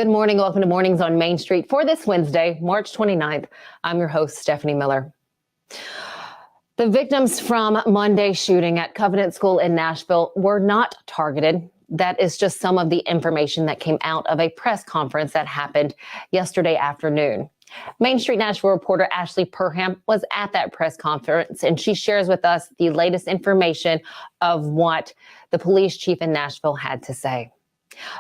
Good morning. Welcome to Mornings on Main Street for this Wednesday, March 29th. I'm your host, Stefanie Miller. The victims from Monday's shooting at Covenant School in Nashville were not targeted. That is just some of the information that came out of a press conference that happened yesterday afternoon. Main Street Nashville reporter Ashley Purham was at that press conference, and she shares with us the latest information of what the police chief in Nashville had to say.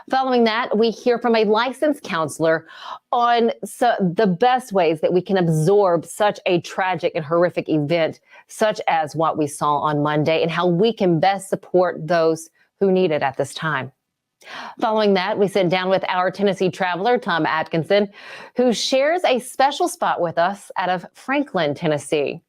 Following that, we hear from a licensed counselor on the best ways that we can absorb such a tragic and horrific event, such as what we saw on Monday, and how we can best support those who need it at this time. Following that, we sit down with our Tennessee traveler, Tom Adkinson, who shares a special spot with us out of Franklin, Tennessee.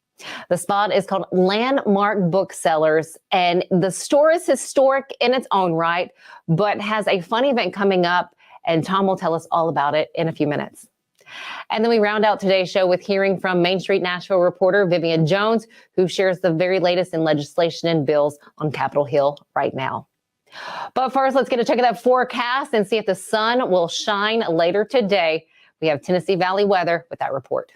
The spot is called Landmark Booksellers, and the store is historic in its own right, but has a fun event coming up, and Tom will tell us all about it in a few minutes. And then we round out today's show with hearing from Main Street Nashville reporter Vivian Jones, who shares the very latest in legislation and bills on Capitol Hill right now. But first, let's get a check of that forecast and see if the sun will shine later today. We have Tennessee Valley weather with that report.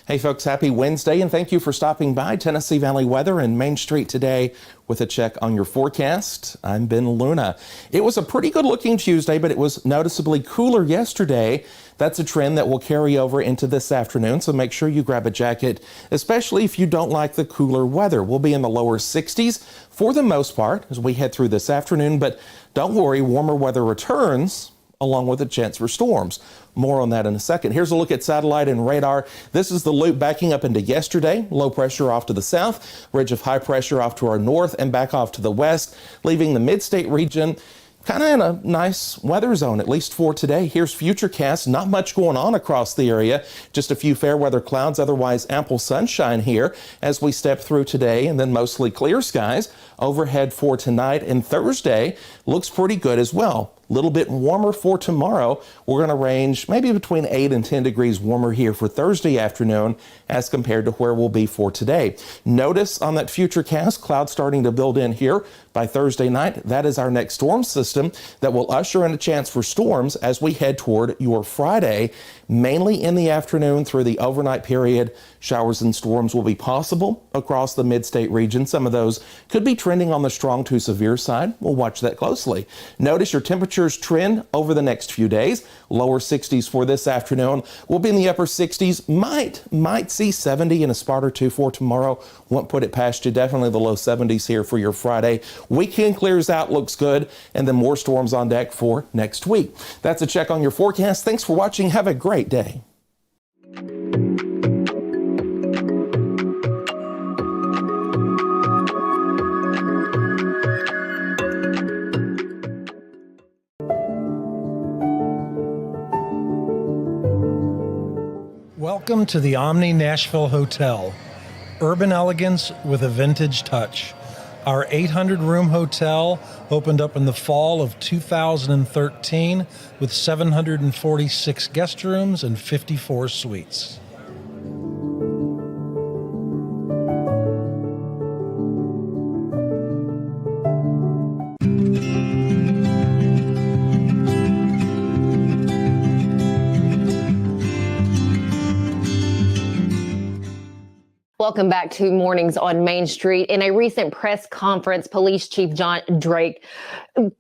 Hey folks, happy Wednesday, and thank you for stopping by Tennessee Valley Weather and Main Street today with a check on your forecast. I'm Ben Luna. It was a pretty good looking Tuesday, but it was noticeably cooler yesterday. That's a trend that will carry over into this afternoon, so make sure you grab a jacket, especially if you don't like the cooler weather. We'll be in the lower 60s for the most part as we head through this afternoon, but don't worry, warmer weather returns along with a chance for storms. More on that in a second. Here's a look at satellite and radar. This is the loop backing up into yesterday. Low pressure off to the south, ridge of high pressure off to our north and back off to the west, leaving the mid-state region kind of in a nice weather zone, at least for today. Here's Futurecast. Not much going on across the area. Just a few fair weather clouds, otherwise ample sunshine here as we step through today, and then mostly clear skies overhead for tonight. And Thursday looks pretty good as well. A little bit warmer for tomorrow. We're going to range maybe between 8 and 10 degrees warmer here for Thursday afternoon as compared to where we'll be for today. Notice on that Futurecast, clouds starting to build in here by Thursday night. That is our next storm system that will usher in a chance for storms as we head toward your Friday, mainly in the afternoon through the overnight period. Showers and storms will be possible across the mid-state region. Some of those could be trending on the strong to severe side. We'll watch that closely. Notice your temperatures trend over the next few days. Lower 60s for this afternoon. We'll be in the upper 60s. Might see 70 in a spot or two for tomorrow. Won't put it past you. Definitely the low 70s here for your Friday. Weekend clears out, looks good, and then more storms on deck for next week. That's a check on your forecast. Thanks for watching. Have a great day. Welcome to the Omni Nashville Hotel, urban elegance with a vintage touch. Our 800-room hotel opened up in the fall of 2013 with 746 guest rooms and 54 suites. Welcome back to Mornings on Main Street. In a recent press conference, Police Chief John Drake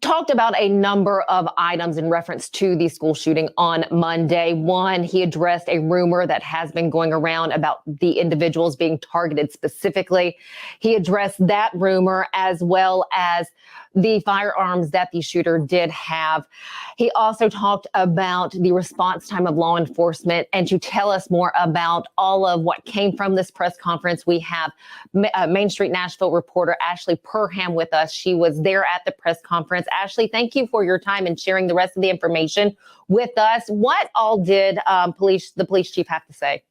talked about a number of items in reference to the school shooting on Monday. One, he addressed a rumor that has been going around about the individuals being targeted specifically. He addressed that rumor as well as the firearms that the shooter did have. He also talked about the response time of law enforcement. And to tell us more about all of what came from this press conference, we have Main Street Nashville reporter Ashley Purham with us. She was there at the press conference. Ashley, thank you for your time and sharing the rest of the information with us. What all did the police chief have to say?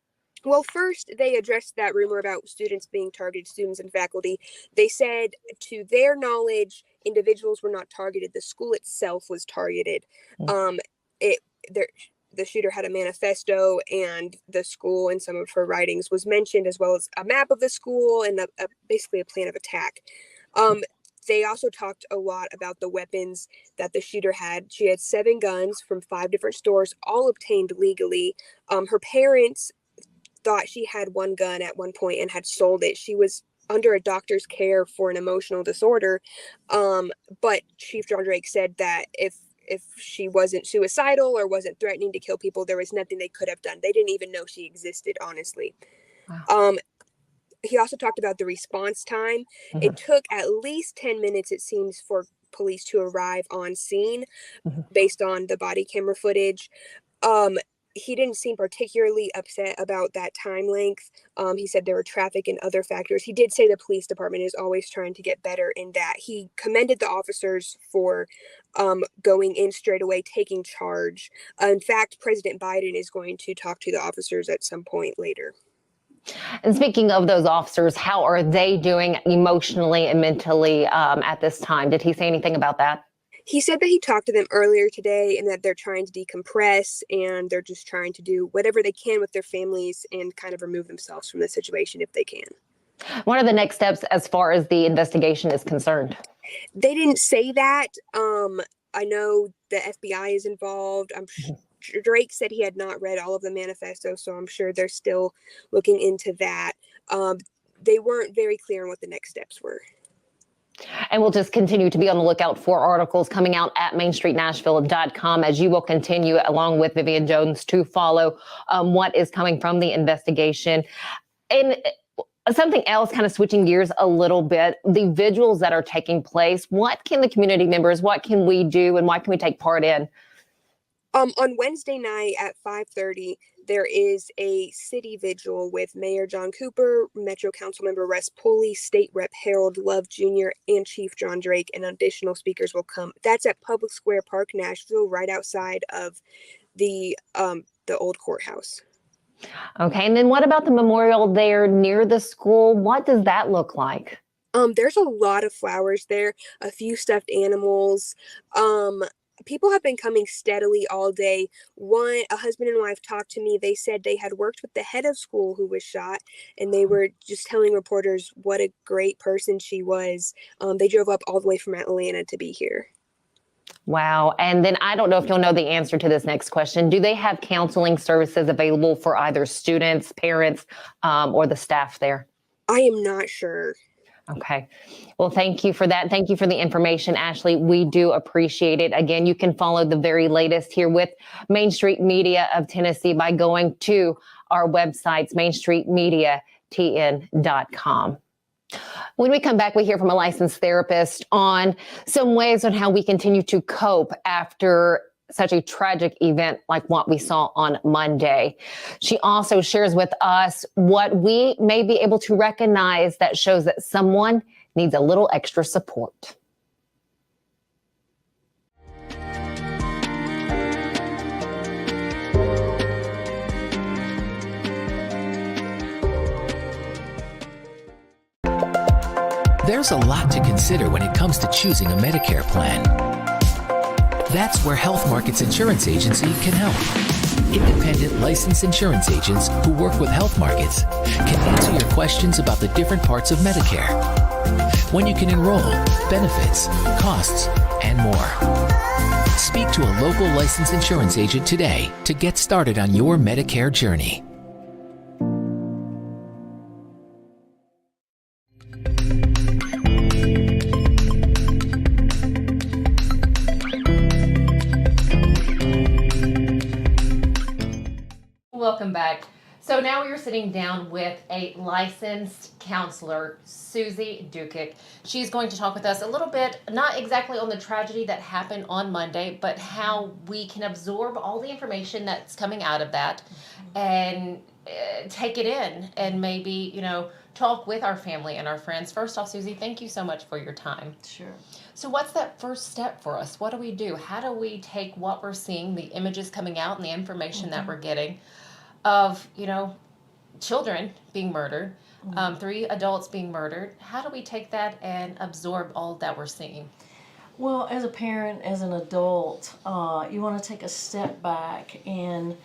Well, first, they addressed that rumor about students being targeted, students and faculty. They said, to their knowledge, individuals were not targeted. The school itself was targeted. the shooter had a manifesto, and the school in some of her writings was mentioned, as well as a map of the school and basically a plan of attack. They also talked a lot about the weapons that the shooter had. She had 7 guns from 5 different stores, all obtained legally. Her parents thought she had 1 gun at one point and had sold it. She was under a doctor's care for an emotional disorder. But Chief John Drake said that if she wasn't suicidal or wasn't threatening to kill people, there was nothing they could have done. They didn't even know she existed, honestly. Wow. He also talked about the response time. Mm-hmm. It took at least 10 minutes, it seems, for police to arrive on scene, mm-hmm. based on the body camera footage. He didn't seem particularly upset about that time length. He said there were traffic and other factors. He did say the police department is always trying to get better in that. He commended the officers for going in straight away, taking charge. In fact, President Biden is going to talk to the officers at some point later. And speaking of those officers, how are they doing emotionally and mentally at this time? Did he say anything about that? He said that he talked to them earlier today and that they're trying to decompress and they're just trying to do whatever they can with their families and kind of remove themselves from the situation if they can. What are the next steps as far as the investigation is concerned? They didn't say that. I know the FBI is involved. Drake said he had not read all of the manifesto, so I'm sure they're still looking into that. They weren't very clear on what the next steps were. And we'll just continue to be on the lookout for articles coming out at mainstreetnashville.com as you will continue, along with Vivian Jones, to follow what is coming from the investigation. And something else, kind of switching gears a little bit, the vigils that are taking place, what can the community members, what can we do, and what can we take part in? On Wednesday night at 5:30, there is a city vigil with Mayor John Cooper, Metro Council member Russ Pulley, State Rep Harold Love Jr., and Chief John Drake, and additional speakers will come. That's at Public Square Park, Nashville, right outside of the old courthouse. Okay, and then what about the memorial there near the school? What does that look like? There's a lot of flowers there, a few stuffed animals. People have been coming steadily all day. A husband and wife talked to me. They said they had worked with the head of school who was shot, and they were just telling reporters what a great person she was. They drove up all the way from Atlanta to be here. Wow. And then I don't know if you'll know the answer to this next question. Do they have counseling services available for either students, parents, or the staff there? I am not sure. Okay. Well, thank you for that. Thank you for the information, Ashley. We do appreciate it. Again, you can follow the very latest here with Main Street Media of Tennessee by going to our websites, mainstreetmediatn.com. When we come back, we hear from a licensed therapist on some ways on how we continue to cope after such a tragic event like what we saw on Monday. She also shares with us what we may be able to recognize that shows that someone needs a little extra support. There's a lot to consider when it comes to choosing a Medicare plan. That's where Health Markets Insurance Agency can help. Independent licensed insurance agents who work with Health Markets can answer your questions about the different parts of Medicare, when you can enroll, benefits, costs, and more. Speak to a local licensed insurance agent today to get started on your Medicare journey. Welcome back. So now we are sitting down with a licensed counselor, Susie Dukic. She's going to talk with us a little bit, not exactly on the tragedy that happened on Monday, but how we can absorb all the information that's coming out of that and take it in and maybe, talk with our family and our friends. First off, Susie, thank you so much for your time. Sure. So what's that first step for us? What do we do? How do we take what we're seeing, the images coming out and the information that we're getting of, children being murdered, 3 adults being murdered? How do we take that and absorb all that we're seeing? Well, as a parent, as an adult, you want to take a step back and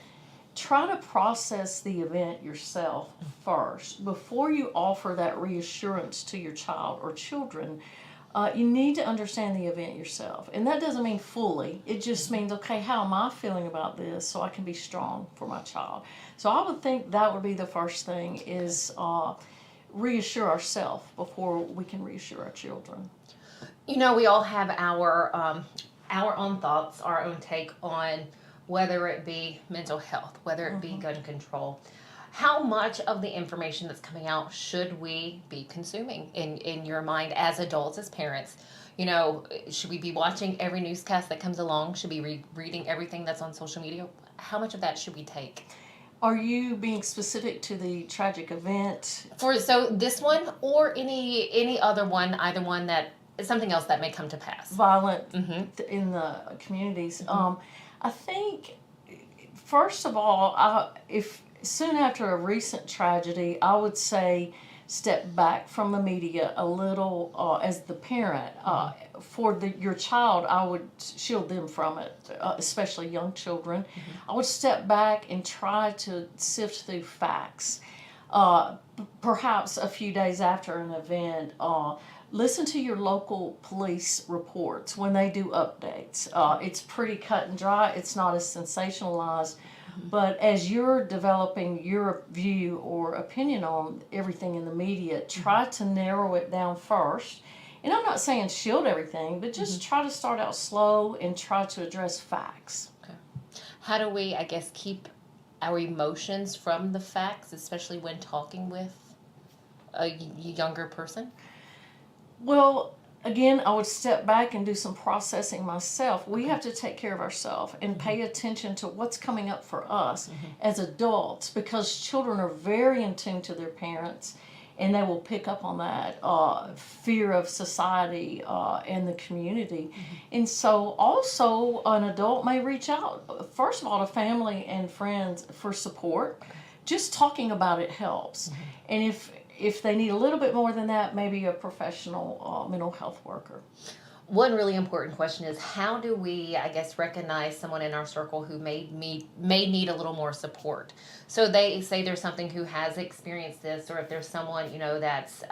try to process the event yourself first. Before you offer that reassurance to your child or children, you need to understand the event yourself. And that doesn't mean fully. It just means, okay, how am I feeling about this so I can be strong for my child? So I would think that would be the first thing is reassure ourselves before we can reassure our children. You know, we all have our own thoughts, our own take on whether it be mental health, whether it be gun control. How much of the information that's coming out should we be consuming in your mind as adults, as parents? You know, should we be watching every newscast that comes along? Should we be reading everything that's on social media? How much of that should we take? Are you being specific to the tragic event? So this one or any other one, either one that is something else that may come to pass. Violent in the communities. I think, first of all, if soon after a recent tragedy, I would say step back from the media a little as the parent. For your child, I would shield them from it, especially young children. I would step back and try to sift through facts. Perhaps a few days after an event, listen to your local police reports when they do updates. It's pretty cut and dry. It's not as sensationalized. But as you're developing your view or opinion on everything in the media, try to narrow it down first. And I'm not saying shield everything, but just try to start out slow and try to address facts. Okay. How do we, I guess, keep our emotions from the facts, especially when talking with a younger person? Well, again, I would step back and do some processing myself. We have to take care of ourselves and pay attention to what's coming up for us as adults, because children are very in tune to their parents, and they will pick up on that fear of society and the community. And so also an adult may reach out, first of all, to family and friends for support. Just talking about it helps. And if they need a little bit more than that, maybe a professional mental health worker. One really important question is, how do we, I guess, recognize someone in our circle who may need a little more support? So they say there's something who has experienced this, or if there's someone, you know, that's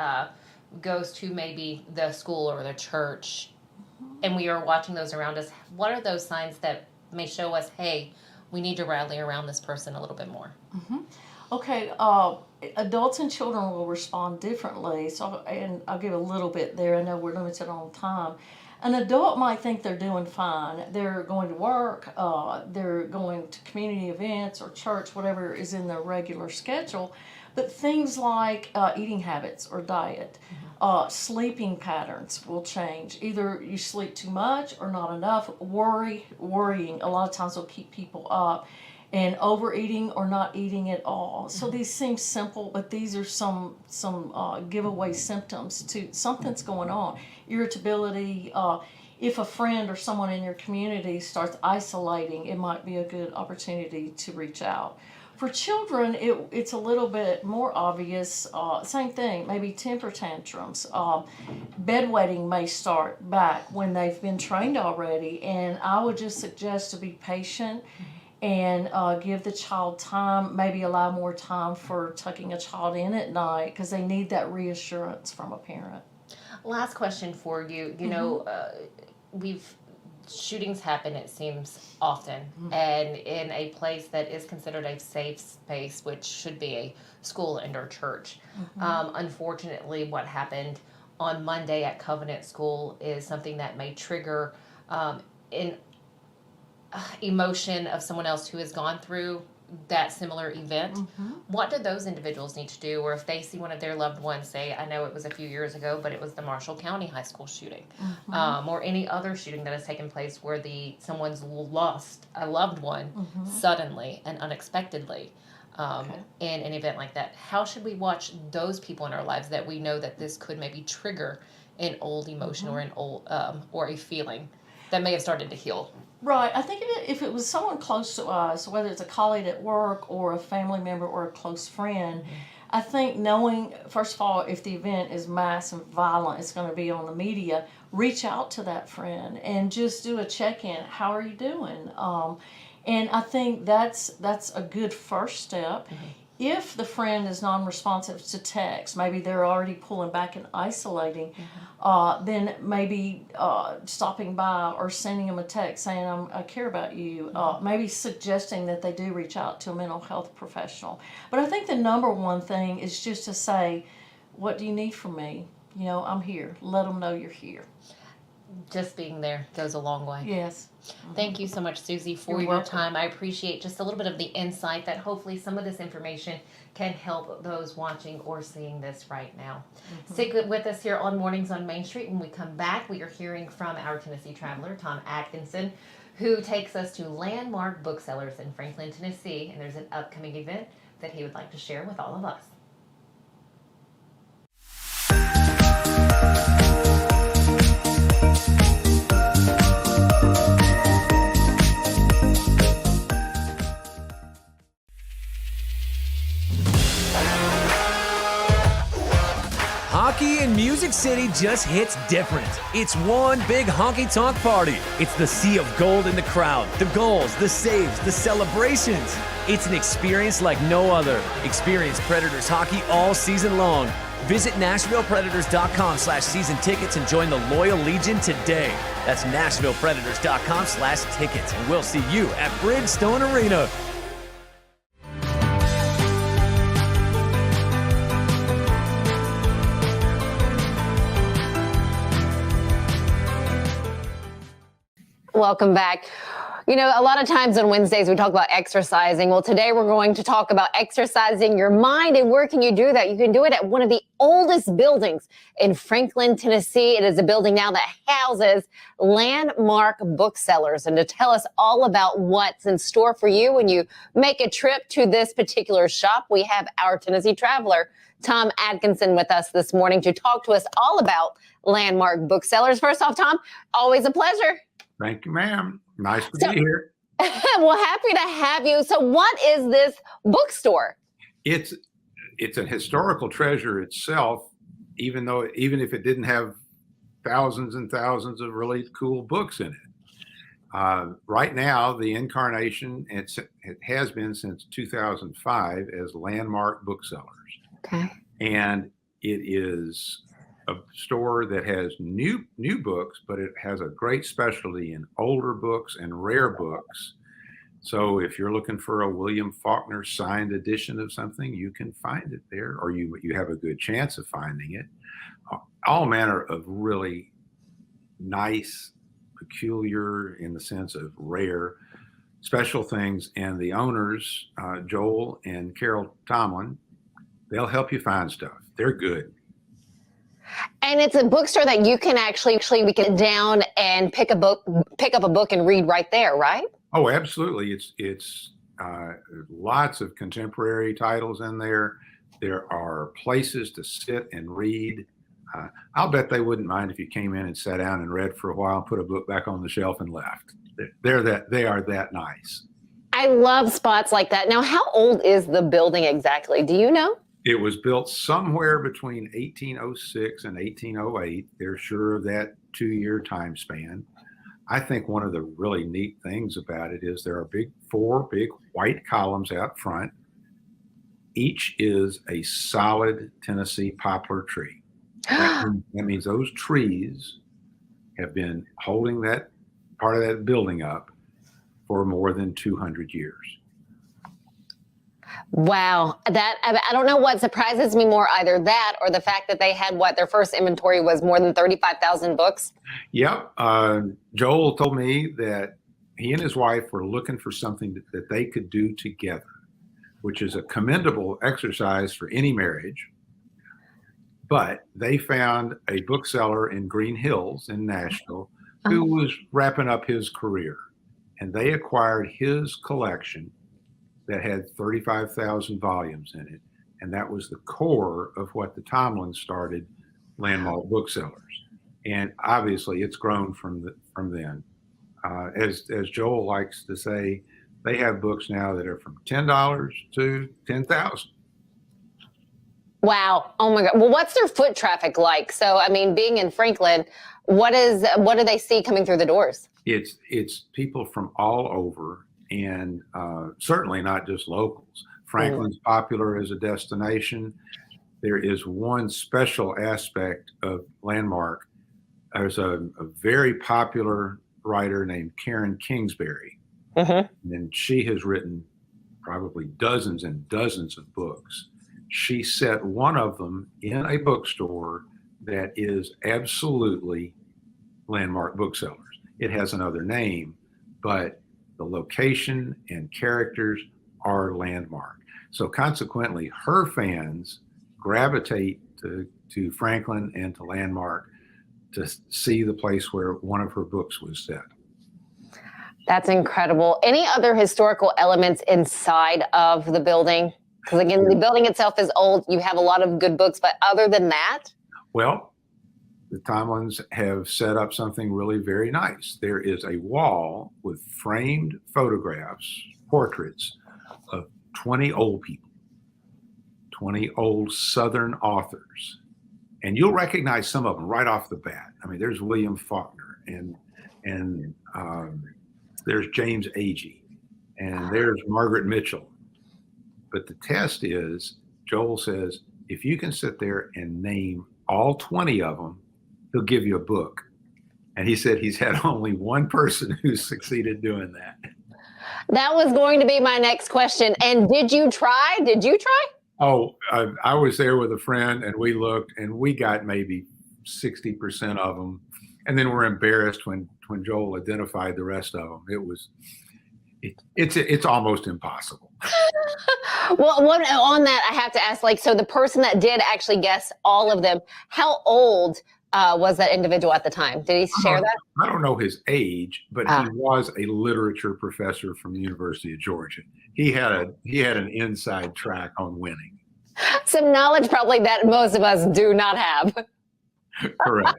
goes to maybe the school or the church, and we are watching those around us. What are those signs that may show us, hey, we need to rally around this person a little bit more? Okay, adults and children will respond differently. So, and I'll give a little bit there. I know we're limited on time. An adult might think they're doing fine. They're going to work, they're going to community events or church, whatever is in their regular schedule. But things like eating habits or diet, sleeping patterns will change. Either you sleep too much or not enough. Worrying a lot of times will keep people up. And overeating or not eating at all. So these seem simple, but these are some giveaway symptoms to something's going on. Irritability. If a friend or someone in your community starts isolating, it might be a good opportunity to reach out. For children, it's a little bit more obvious. Same thing, maybe temper tantrums. Bedwetting may start back when they've been trained already, and I would just suggest to be patient and give the child time, maybe allow more time for tucking a child in at night, because they need that reassurance from a parent. Last question for you. You know, shootings happen, it seems, often, and in a place that is considered a safe space, which should be a school and or church. Unfortunately, what happened on Monday at Covenant School is something that may trigger in emotion of someone else who has gone through that similar event. What do those individuals need to do? Or if they see one of their loved ones, say, I know it was a few years ago, but it was the Marshall County High School shooting, or any other shooting that has taken place where someone's lost a loved one suddenly and unexpectedly in an event like that. How should we watch those people in our lives that we know that this could maybe trigger an old emotion or an old or a feeling that may have started to heal? Right. I think if it was someone close to us, whether it's a colleague at work or a family member or a close friend, I think knowing, first of all, if the event is mass and violent, it's going to be on the media, reach out to that friend and just do a check-in. How are you doing? And I think that's a good first step. If the friend is non-responsive to text, maybe they're already pulling back and isolating, then maybe stopping by or sending them a text saying, I care about you, maybe suggesting that they do reach out to a mental health professional. But I think the number one thing is just to say, what do you need from me? You know, I'm here. Let them know you're here. Just being there goes a long way. Yes. Thank you so much, Susie, for You're your welcome. time. I appreciate just a little bit of the insight that hopefully some of this information can help those watching or seeing this right now. Stick with us here on Mornings on Main Street. When we come back, we are hearing from our Tennessee traveler, Tom Adkinson, who takes us to Landmark Booksellers in Franklin, Tennessee, and there's an upcoming event that he would like to share with all of us. Hockey in Music City just hits different. It's one big honky-tonk party. It's the sea of gold in the crowd, the goals, the saves, the celebrations. It's an experience like no other. Experience Predators hockey all season long. Visit NashvillePredators.com/season tickets and join the Loyal Legion today. That's NashvillePredators.com/tickets, and we'll see you at Bridgestone Arena. Welcome back. You know, a lot of times on Wednesdays we talk about exercising. Well, today we're going to talk about exercising your mind. And where can you do that? You can do it at one of the oldest buildings in Franklin, Tennessee. It is a building now that houses Landmark Booksellers. And to tell us all about what's in store for you when you make a trip to this particular shop, we have our Tennessee traveler, Tom Adkinson, with us this morning to talk to us all about Landmark Booksellers. First off, Tom, always a pleasure. Thank you, ma'am. Nice to be here. Well, happy to have you. So what is this bookstore? It's a historical treasure itself, even if it didn't have thousands and thousands of really cool books in it. Right now, the incarnation, it has been since 2005 as Landmark Booksellers. Okay. And it is a store that has new books, but it has a great specialty in older books and rare books. So if you're looking for a William Faulkner signed edition of something, you can find it there, or you have a good chance of finding it. All manner of really nice, peculiar, in the sense of rare, special things. And the owners, Joel and Carol Tomlin, they'll help you find stuff. They're good. And it's a bookstore that you can actually we get down and pick up a book and read right there, right? Oh, absolutely. It's lots of contemporary titles in there. There are places to sit and read. I'll bet they wouldn't mind if you came in and sat down and read for a while and put a book back on the shelf and left. They are that nice. I love spots like that. Now, how old is the building exactly? Do you know? It was built somewhere between 1806 and 1808. They're sure of that 2-year time span. I think one of the really neat things about it is there are four big white columns out front. Each is a solid Tennessee poplar tree. That means those trees have been holding that part of that building up for more than 200 years. Wow. I don't know what surprises me more, either that or the fact that they had their first inventory was more than 35,000 books. Yep. Joel told me that he and his wife were looking for something that they could do together, which is a commendable exercise for any marriage. But they found a bookseller in Green Hills in Nashville who was wrapping up his career, and they acquired his collection that had 35,000 volumes in it. And that was the core of what the Tomlins started Landmark Booksellers. And obviously it's grown from then. As Joel likes to say, they have books now that are from $10 to $10,000. Wow. Oh my God. Well, what's their foot traffic like? So, I mean, being in Franklin, what do they see coming through the doors? It's people from all over, and certainly not just locals. Franklin's popular as a destination. There is one special aspect of Landmark. There's a very popular writer named Karen Kingsbury, and she has written probably dozens and dozens of books. She set one of them in a bookstore that is absolutely Landmark Booksellers. It has another name, but the location and characters are Landmark. So consequently, her fans gravitate to Franklin and to Landmark to see the place where one of her books was set. That's incredible. Any other historical elements inside of the building? Because again, the building itself is old. You have a lot of good books, but other than that? Well, the Tomlins have set up something really very nice. There is a wall with framed photographs, portraits of 20 old people, 20 old Southern authors. And you'll recognize some of them right off the bat. I mean, there's William Faulkner, and there's James Agee, and there's Margaret Mitchell. But the test is, Joel says, if you can sit there and name all 20 of them, he'll give you a book. And he said he's had only one person who's succeeded doing that. That was going to be my next question. And did you try? Oh, I was there with a friend, and we looked, and we got maybe 60% of them. And then we're embarrassed when Joel identified the rest of them. It's almost impossible. Well, on that, I have to ask, so the person that did actually guess all of them, how old was that individual at the time? Did he share that? I don't know his age, but he was a literature professor from the University of Georgia. He had an inside track on winning. Some knowledge probably that most of us do not have. Correct.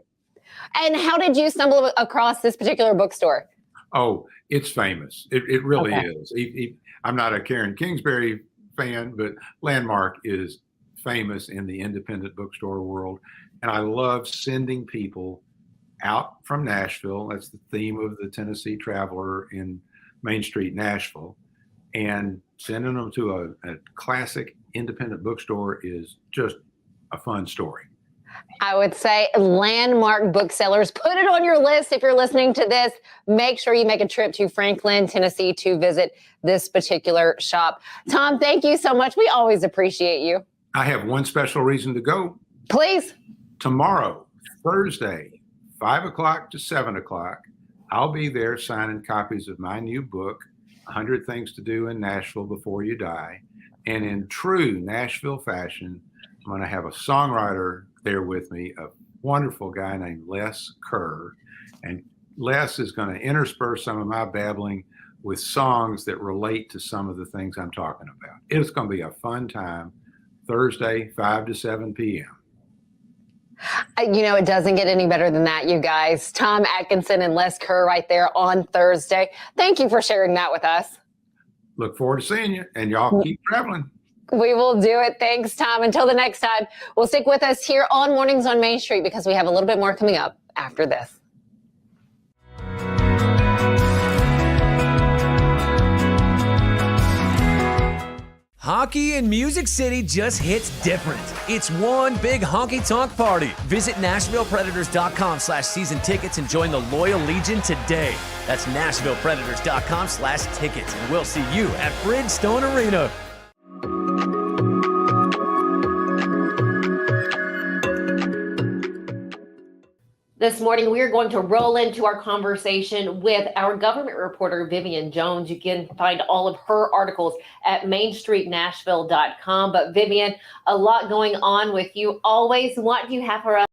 And how did you stumble across this particular bookstore? Oh, it's famous. It really is. I'm not a Karen Kingsbury fan, but Landmark is famous in the independent bookstore world. And I love sending people out from Nashville. That's the theme of the Tennessee Traveler in Main Street, Nashville. And sending them to a classic independent bookstore is just a fun story. I would say Landmark Booksellers. Put it on your list if you're listening to this. Make sure you make a trip to Franklin, Tennessee to visit this particular shop. Tom, thank you so much. We always appreciate you. I have one special reason to go. Please. Tomorrow, Thursday, 5 o'clock to 7 o'clock, I'll be there signing copies of my new book, 100 Things to Do in Nashville Before You Die. And in true Nashville fashion, I'm going to have a songwriter there with me, a wonderful guy named Les Kerr. And Les is going to intersperse some of my babbling with songs that relate to some of the things I'm talking about. It's going to be a fun time, Thursday, 5 to 7 p.m. It doesn't get any better than that, you guys. Tom Adkinson and Les Kerr right there on Thursday. Thank you for sharing that with us. Look forward to seeing you, and y'all keep traveling. We will do it. Thanks, Tom. Until the next time, we'll stick with us here on Mornings on Main Street because we have a little bit more coming up after this. Hockey in Music City just hits different. It's one big honky-tonk party. Visit NashvillePredators.com/season tickets and join the Loyal Legion today. That's NashvillePredators.com/tickets, and we'll see you at Bridgestone Arena. This morning, we are going to roll into our conversation with our government reporter, Vivian Jones. You can find all of her articles at MainStreetNashville.com. But Vivian, a lot going on with you always. What do you have for us?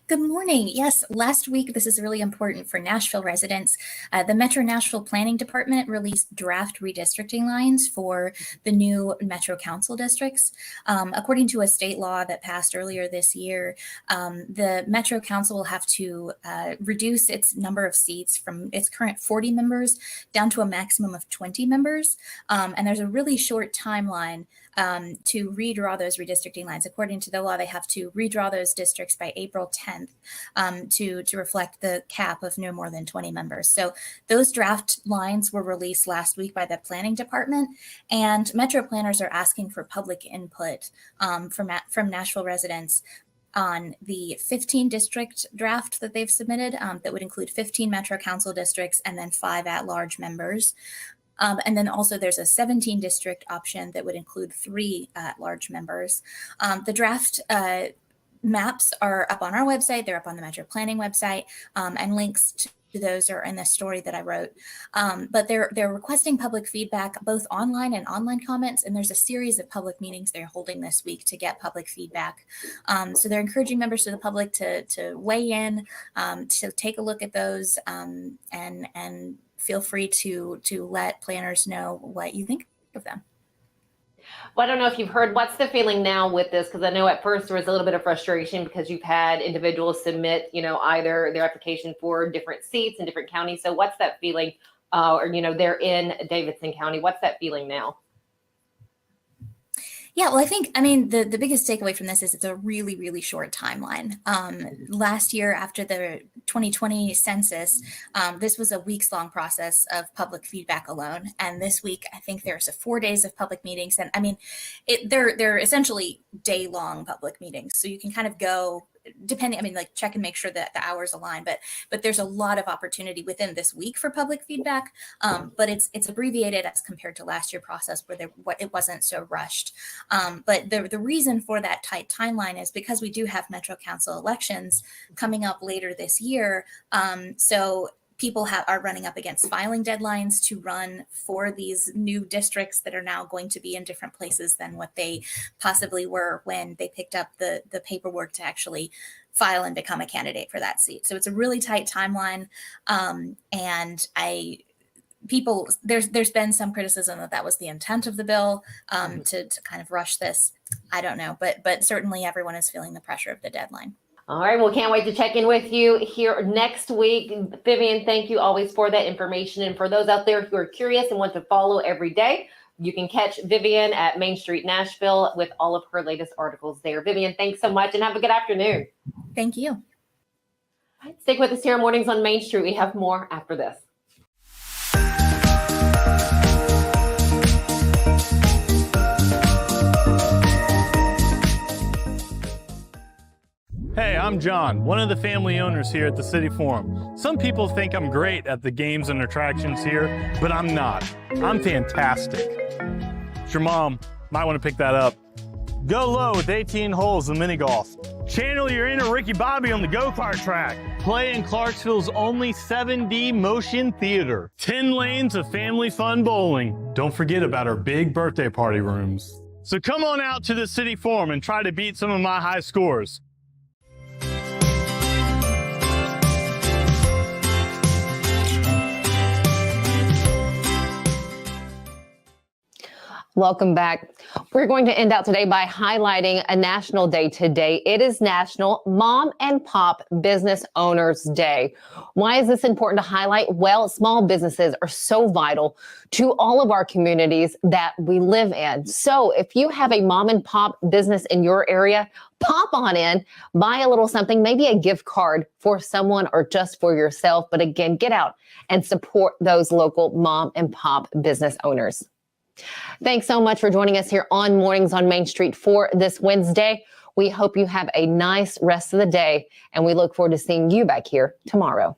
Good morning. Yes, last week, this is really important for Nashville residents. The Metro Nashville Planning Department released draft redistricting lines for the new Metro Council districts. According to a state law that passed earlier this year, the Metro Council will have to reduce its number of seats from its current 40 members down to a maximum of 20 members. And there's a really short timeline to redraw those redistricting lines. According to the law, they have to redraw those districts by April 10th to reflect the cap of no more than 20 members. So those draft lines were released last week by the planning department, and Metro planners are asking for public input from Nashville residents on the 15 district draft that they've submitted that would include 15 Metro Council districts and then 5 at-large members. And then also there's a 17 district option that would include 3 at-large members. The draft maps are up on our website. They're up on the Metro Planning website, and links to those are in the story that I wrote. But they're requesting public feedback, both online and online comments. And there's a series of public meetings they're holding this week to get public feedback. So they're encouraging members of the public to weigh in, to take a look at those, and feel free to let planners know what you think of them. Well, I don't know if you've heard, what's the feeling now with this? Because I know at first there was a little bit of frustration because you've had individuals submit, either their application for different seats in different counties. So what's that feeling? They're in Davidson County. What's that feeling now? Yeah, well, the biggest takeaway from this is it's a really, really short timeline. Last year, after the 2020 census, this was a weeks-long process of public feedback alone. And this week, I think there's 4 days of public meetings. And they're essentially day-long public meetings. So you can kind of go, depending, check and make sure that the hours align, but there's a lot of opportunity within this week for public feedback. But it's abbreviated as compared to last year's process where it wasn't so rushed. But the reason for that tight timeline is because we do have Metro Council elections coming up later this year. So people are running up against filing deadlines to run for these new districts that are now going to be in different places than what they possibly were when they picked up the paperwork to actually file and become a candidate for that seat. So it's a really tight timeline. And there's been some criticism that was the intent of the bill, to kind of rush this. I don't know, but certainly everyone is feeling the pressure of the deadline. All right, well, can't wait to check in with you here next week. Vivian, thank you always for that information. And for those out there who are curious and want to follow every day, you can catch Vivian at Main Street Nashville with all of her latest articles there. Vivian, thanks so much and have a good afternoon. Thank you. All right, stick with us here Mornings on Main Street. We have more after this. Hey, I'm John, one of the family owners here at the City Forum. Some people think I'm great at the games and attractions here, but I'm not. I'm fantastic. It's your mom. Might want to pick that up. Go low with 18 holes in mini golf. Channel your inner Ricky Bobby on the go-kart track. Play in Clarksville's only 7D motion theater. 10 lanes of family fun bowling. Don't forget about our big birthday party rooms. So come on out to the City Forum and try to beat some of my high scores. Welcome back. We're going to end out today by highlighting a national day today. It is National Mom and Pop Business Owners Day. Why is this important to highlight? Well, small businesses are so vital to all of our communities that we live in. So if you have a mom and pop business in your area, pop on in, buy a little something, maybe a gift card for someone or just for yourself. But again, get out and support those local mom and pop business owners. Thanks so much for joining us here on Mornings on Main Street for this Wednesday. We hope you have a nice rest of the day, and we look forward to seeing you back here tomorrow.